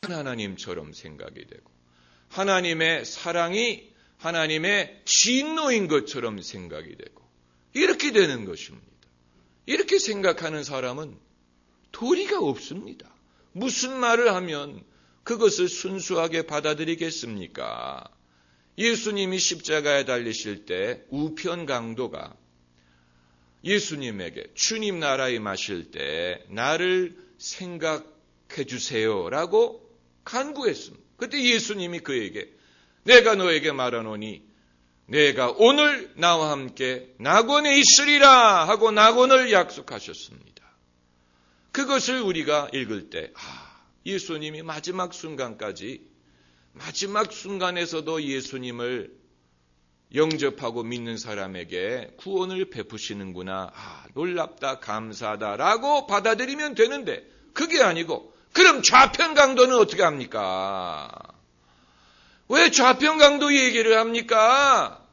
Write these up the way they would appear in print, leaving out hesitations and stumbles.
완벽한 하나님처럼 생각이 되고 하나님의 사랑이 하나님의 진노인 것처럼 생각이 되고 이렇게 되는 것입니다. 이렇게 생각하는 사람은 도리가 없습니다. 무슨 말을 하면 그것을 순수하게 받아들이겠습니까? 예수님이 십자가에 달리실 때 우편 강도가 예수님에게 주님 나라에 임하실 때 나를 생각해 주세요라고 간구했습니다. 그때 예수님이 그에게 내가 너에게 말하노니 내가 오늘 나와 함께 낙원에 있으리라 하고 낙원을 약속하셨습니다. 그것을 우리가 읽을 때 예수님이 마지막 순간까지 마지막 순간에서도 예수님을 영접하고 믿는 사람에게 구원을 베푸시는구나. 놀랍다, 감사하다라고 받아들이면 되는데 그게 아니고 그럼 좌편 강도는 어떻게 합니까? 왜 좌편 강도 얘기를 합니까?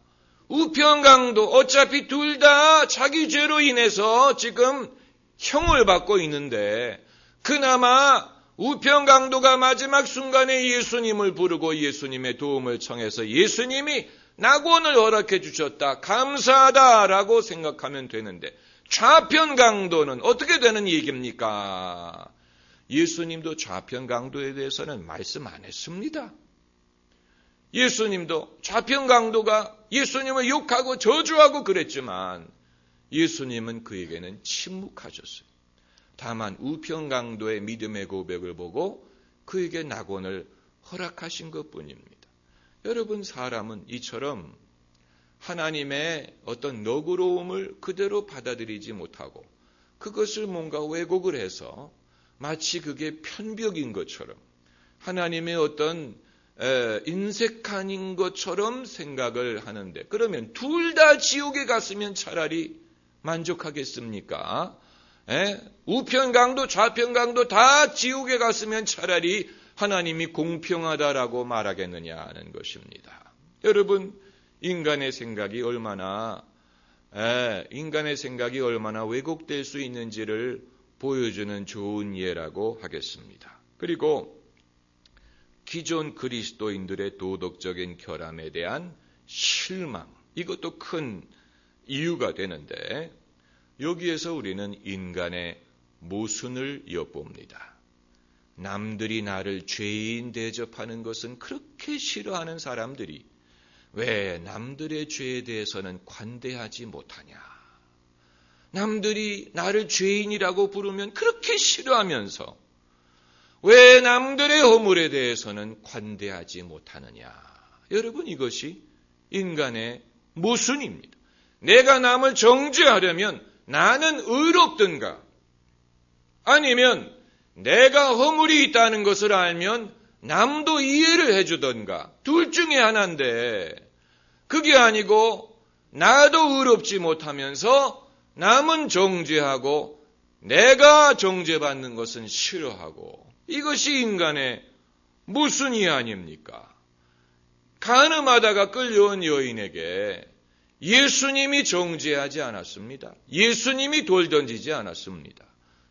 우편 강도 어차피 둘 다 자기 죄로 인해서 지금 형을 받고 있는데 그나마 우편 강도가 마지막 순간에 예수님을 부르고 예수님의 도움을 청해서 예수님이 낙원을 허락해 주셨다. 감사하다라고 생각하면 되는데 좌편 강도는 어떻게 되는 얘기입니까? 예수님도 좌편 강도에 대해서는 말씀 안 했습니다. 예수님도 좌편 강도가 예수님을 욕하고 저주하고 그랬지만 예수님은 그에게는 침묵하셨어요. 다만 우편 강도의 믿음의 고백을 보고 그에게 낙원을 허락하신 것뿐입니다. 여러분, 사람은 이처럼 하나님의 어떤 너그러움을 그대로 받아들이지 못하고 그것을 뭔가 왜곡을 해서 마치 그게 편벽인 것처럼 하나님의 어떤 인색한인 것처럼 생각을 하는데 그러면 둘 다 지옥에 갔으면 차라리 만족하겠습니까? 우편 강도 좌편 강도 다 지옥에 갔으면 차라리 하나님이 공평하다라고 말하겠느냐 하는 것입니다. 여러분, 인간의 생각이 얼마나 왜곡될 수 있는지를 보여주는 좋은 예라고 하겠습니다. 그리고 기존 그리스도인들의 도덕적인 결함에 대한 실망, 이것도 큰 이유가 되는데 여기에서 우리는 인간의 모순을 엿봅니다. 남들이 나를 죄인 대접하는 것은 그렇게 싫어하는 사람들이 왜 남들의 죄에 대해서는 관대하지 못하냐? 남들이 나를 죄인이라고 부르면 그렇게 싫어하면서 왜 남들의 허물에 대해서는 관대하지 못하느냐? 여러분, 이것이 인간의 모순입니다. 내가 남을 정죄하려면 나는 의롭든가 아니면 내가 허물이 있다는 것을 알면 남도 이해를 해주던가 둘 중에 하나인데 그게 아니고 나도 의롭지 못하면서 남은 정죄하고 내가 정죄받는 것은 싫어하고 이것이 인간의 모순이 아닙니까? 간음하다가 끌려온 여인에게 예수님이 정죄하지 않았습니다. 예수님이 돌 던지지 않았습니다.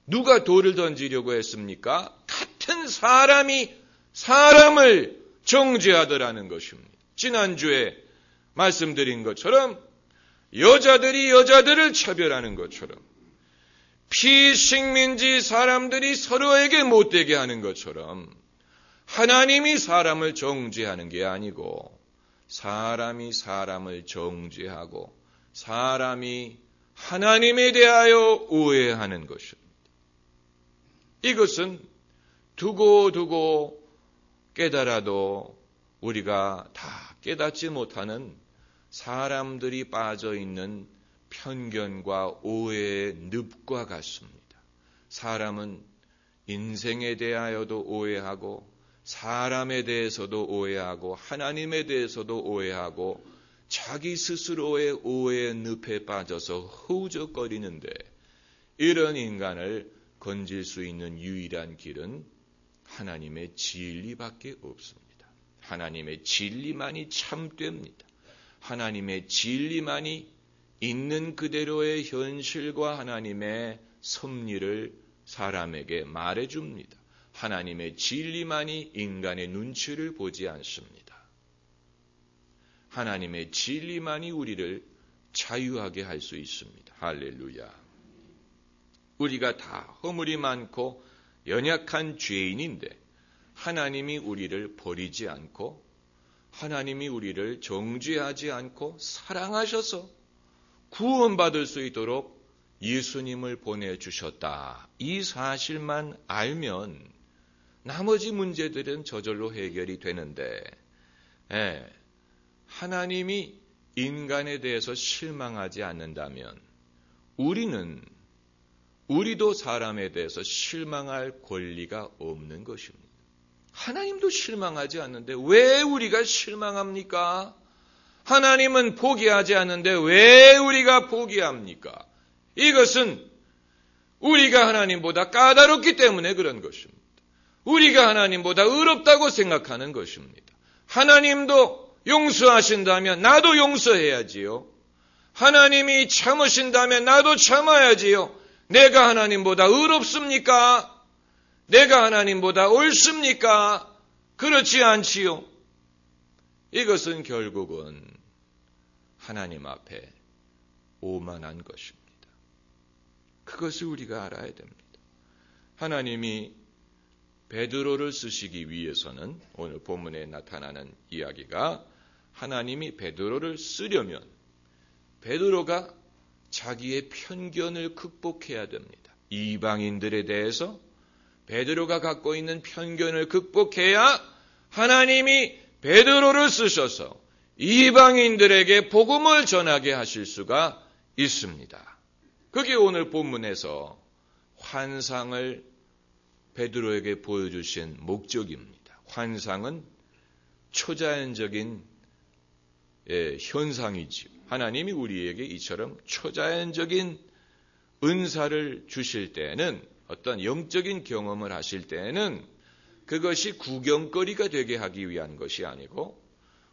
누가 돌을 던지려고 했습니까? 같은 사람이 사람을 정죄하더라는 것입니다. 지난주에 말씀드린 것처럼 여자들이 여자들을 차별하는 것처럼 피식민지 사람들이 서로에게 못되게 하는 것처럼 하나님이 사람을 정죄하는 게 아니고 사람이 사람을 정죄하고 사람이 하나님에 대하여 오해하는 것입니다. 이것은 두고 깨달아도 우리가 다 깨닫지 못하는 사람들이 빠져있는 편견과 오해의 늪과 같습니다. 사람은 인생에 대하여도 오해하고 사람에 대해서도 오해하고 하나님에 대해서도 오해하고 자기 스스로의 오해의 늪에 빠져서 허우적거리는데 이런 인간을 건질 수 있는 유일한 길은 하나님의 진리밖에 없습니다. 하나님의 진리만이 참됩니다. 하나님의 진리만이 있는 그대로의 현실과 하나님의 섭리를 사람에게 말해줍니다. 하나님의 진리만이 인간의 눈치를 보지 않습니다. 하나님의 진리만이 우리를 자유하게 할 수 있습니다. 할렐루야. 우리가 다 허물이 많고 연약한 죄인인데 하나님이 우리를 버리지 않고 하나님이 우리를 정죄하지 않고 사랑하셔서 구원받을 수 있도록 예수님을 보내주셨다. 이 사실만 알면 나머지 문제들은 저절로 해결이 되는데 하나님이 인간에 대해서 실망하지 않는다면 우리도 사람에 대해서 실망할 권리가 없는 것입니다. 하나님도 실망하지 않는데 왜 우리가 실망합니까? 하나님은 포기하지 않는데 왜 우리가 포기합니까? 이것은 우리가 하나님보다 까다롭기 때문에 그런 것입니다. 우리가 하나님보다 의롭다고 생각하는 것입니다. 하나님도 용서하신다면 나도 용서해야지요. 하나님이 참으신다면 나도 참아야지요. 내가 하나님보다 의롭습니까? 내가 하나님보다 옳습니까? 그렇지 않지요. 이것은 결국은 하나님 앞에 오만한 것입니다. 그것을 우리가 알아야 됩니다. 하나님이 베드로를 쓰시기 위해서는 오늘 본문에 나타나는 이야기가 하나님이 베드로를 쓰려면 베드로가 자기의 편견을 극복해야 됩니다. 이방인들에 대해서 베드로가 갖고 있는 편견을 극복해야 하나님이 베드로를 쓰셔서 이방인들에게 복음을 전하게 하실 수가 있습니다. 그게 오늘 본문에서 환상을 베드로에게 보여주신 목적입니다. 환상은 초자연적인 현상이지요. 하나님이 우리에게 이처럼 초자연적인 은사를 주실 때에는 어떤 영적인 경험을 하실 때에는 그것이 구경거리가 되게 하기 위한 것이 아니고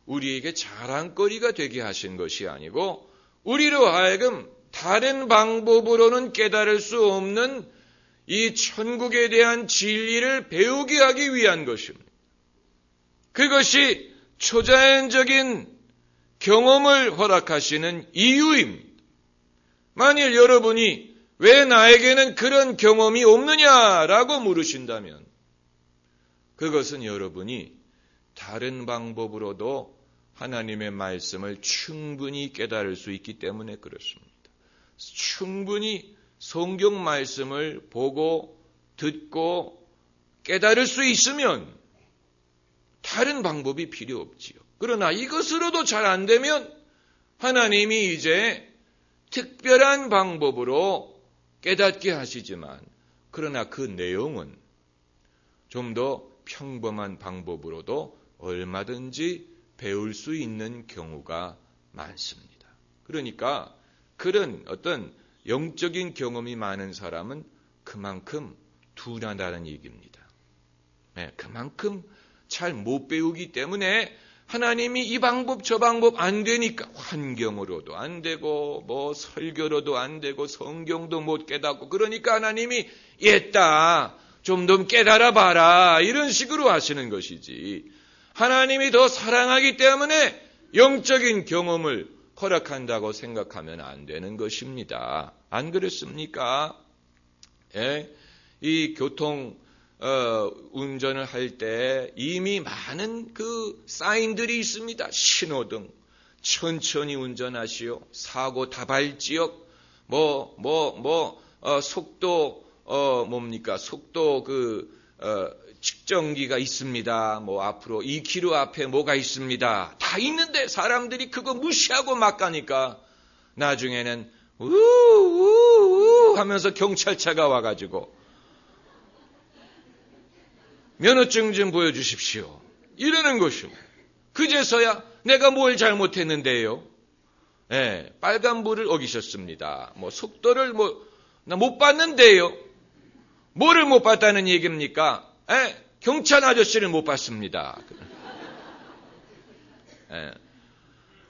우리에게 자랑거리가 되게 하신 것이 아니고 우리로 하여금 다른 방법으로는 깨달을 수 없는 이 천국에 대한 진리를 배우게 하기 위한 것입니다. 그것이 초자연적인 경험을 허락하시는 이유입니다. 만일 여러분이 왜 나에게는 그런 경험이 없느냐라고 물으신다면 그것은 여러분이 다른 방법으로도 하나님의 말씀을 충분히 깨달을 수 있기 때문에 그렇습니다. 충분히 성경 말씀을 보고 듣고 깨달을 수 있으면 다른 방법이 필요 없지요. 그러나 이것으로도 잘 안 되면 하나님이 이제 특별한 방법으로 깨닫게 하시지만 그러나 그 내용은 좀 더 평범한 방법으로도 얼마든지 배울 수 있는 경우가 많습니다. 그러니까 그런 어떤 영적인 경험이 많은 사람은 그만큼 둔하다는 얘기입니다. 그만큼 잘 못 배우기 때문에 하나님이 이 방법 저 방법 안 되니까 환경으로도 안 되고 뭐 설교로도 안 되고 성경도 못 깨닫고 그러니까 하나님이 옛다 좀 더 깨달아 봐라 이런 식으로 하시는 것이지 하나님이 더 사랑하기 때문에 영적인 경험을 허락한다고 생각하면 안 되는 것입니다. 안 그렇습니까? 이 교통 운전을 할 때 이미 많은 그 사인들이 있습니다. 신호등, 천천히 운전하시오, 사고 다발지역, 속도 속도 측정기가 있습니다. 앞으로 2km 앞에 뭐가 있습니다. 다 있는데 사람들이 그거 무시하고 막 가니까 나중에는 우우우 하면서 경찰차가 와가지고 면허증 좀 보여주십시오. 이러는 것이오. 그제서야 내가 뭘 잘못했는데요. 빨간불을 어기셨습니다. 속도를 나 못 봤는데요. 뭐를 못 봤다는 얘기입니까? 경찰 아저씨를 못 봤습니다.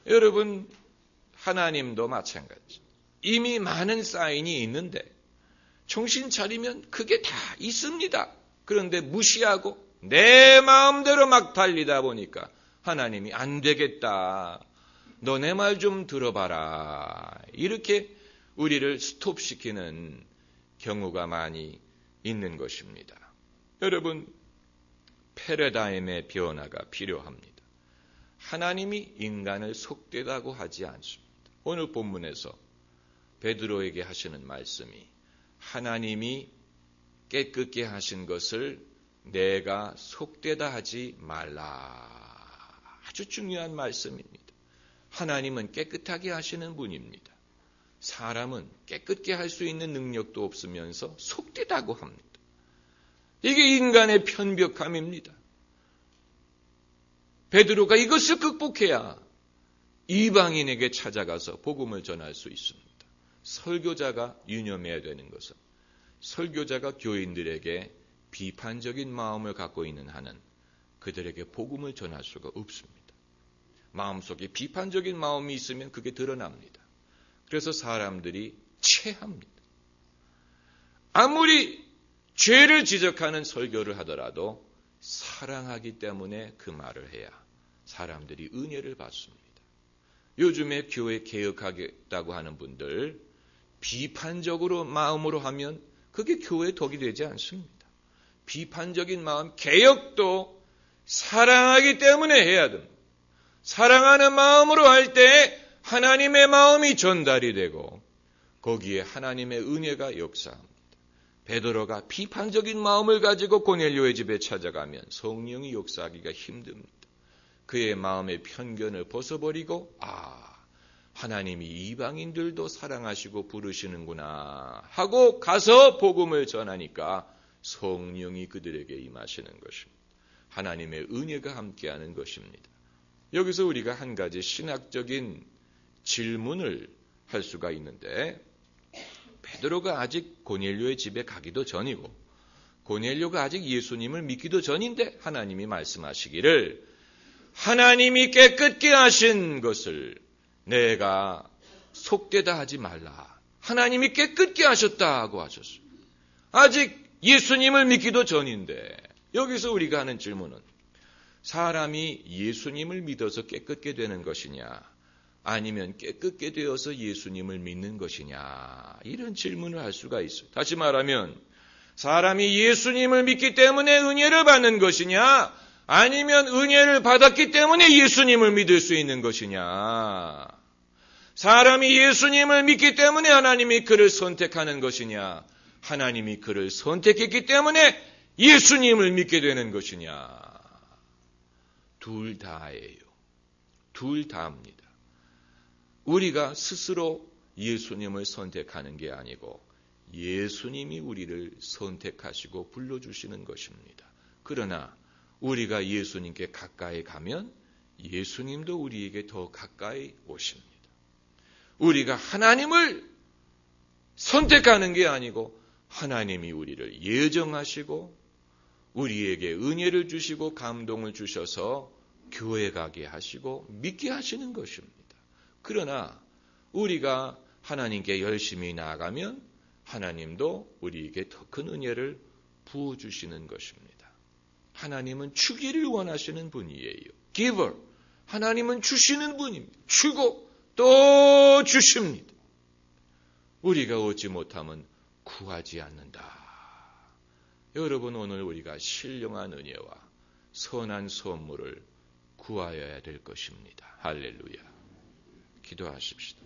여러분, 하나님도 마찬가지. 이미 많은 사인이 있는데 정신 차리면 그게 다 있습니다. 그런데 무시하고 내 마음대로 막 달리다 보니까 하나님이 안 되겠다. 너네 말 좀 들어봐라. 이렇게 우리를 스톱시키는 경우가 많이 있는 것입니다. 여러분, 패러다임의 변화가 필요합니다. 하나님이 인간을 속되다고 하지 않습니다. 오늘 본문에서 베드로에게 하시는 말씀이 하나님이 깨끗게 하신 것을 내가 속되다 하지 말라. 아주 중요한 말씀입니다. 하나님은 깨끗하게 하시는 분입니다. 사람은 깨끗게 할 수 있는 능력도 없으면서 속되다고 합니다. 이게 인간의 편벽함입니다. 베드로가 이것을 극복해야 이방인에게 찾아가서 복음을 전할 수 있습니다. 설교자가 유념해야 되는 것은 설교자가 교인들에게 비판적인 마음을 갖고 있는 한은 그들에게 복음을 전할 수가 없습니다. 마음속에 비판적인 마음이 있으면 그게 드러납니다. 그래서 사람들이 체합니다. 아무리 죄를 지적하는 설교를 하더라도 사랑하기 때문에 그 말을 해야 사람들이 은혜를 받습니다. 요즘에 교회 개혁하겠다고 하는 분들 비판적으로 마음으로 하면 그게 교회의 덕이 되지 않습니다. 비판적인 마음, 개혁도 사랑하기 때문에 해야 됩니다. 사랑하는 마음으로 할 때 하나님의 마음이 전달이 되고 거기에 하나님의 은혜가 역사합니다. 베드로가 비판적인 마음을 가지고 고넬료의 집에 찾아가면 성령이 역사하기가 힘듭니다. 그의 마음의 편견을 벗어버리고 하나님이 이방인들도 사랑하시고 부르시는구나 하고 가서 복음을 전하니까 성령이 그들에게 임하시는 것입니다. 하나님의 은혜가 함께하는 것입니다. 여기서 우리가 한 가지 신학적인 질문을 할 수가 있는데 베드로가 아직 고넬료의 집에 가기도 전이고 고넬료가 아직 예수님을 믿기도 전인데 하나님이 말씀하시기를 하나님이 깨끗게 하신 것을 내가 속되다 하지 말라. 하나님이 깨끗게 하셨다고 하셨어요. 아직 예수님을 믿기도 전인데 여기서 우리가 하는 질문은 사람이 예수님을 믿어서 깨끗게 되는 것이냐 아니면 깨끗게 되어서 예수님을 믿는 것이냐 이런 질문을 할 수가 있어요. 다시 말하면 사람이 예수님을 믿기 때문에 은혜를 받는 것이냐 아니면 은혜를 받았기 때문에 예수님을 믿을 수 있는 것이냐 사람이 예수님을 믿기 때문에 하나님이 그를 선택하는 것이냐 하나님이 그를 선택했기 때문에 예수님을 믿게 되는 것이냐 둘 다예요. 둘 다입니다. 우리가 스스로 예수님을 선택하는 게 아니고 예수님이 우리를 선택하시고 불러주시는 것입니다. 그러나 우리가 예수님께 가까이 가면 예수님도 우리에게 더 가까이 오십니다. 우리가 하나님을 선택하는 게 아니고 하나님이 우리를 예정하시고 우리에게 은혜를 주시고 감동을 주셔서 교회 가게 하시고 믿게 하시는 것입니다. 그러나 우리가 하나님께 열심히 나아가면 하나님도 우리에게 더 큰 은혜를 부어주시는 것입니다. 하나님은 주기를 원하시는 분이에요. giver. 하나님은 주시는 분입니다. 주고 또 주십니다. 우리가 얻지 못하면 구하지 않는다. 여러분 오늘 우리가 신령한 은혜와 선한 선물을 구하여야 될 것입니다. 할렐루야. 기도하십시다.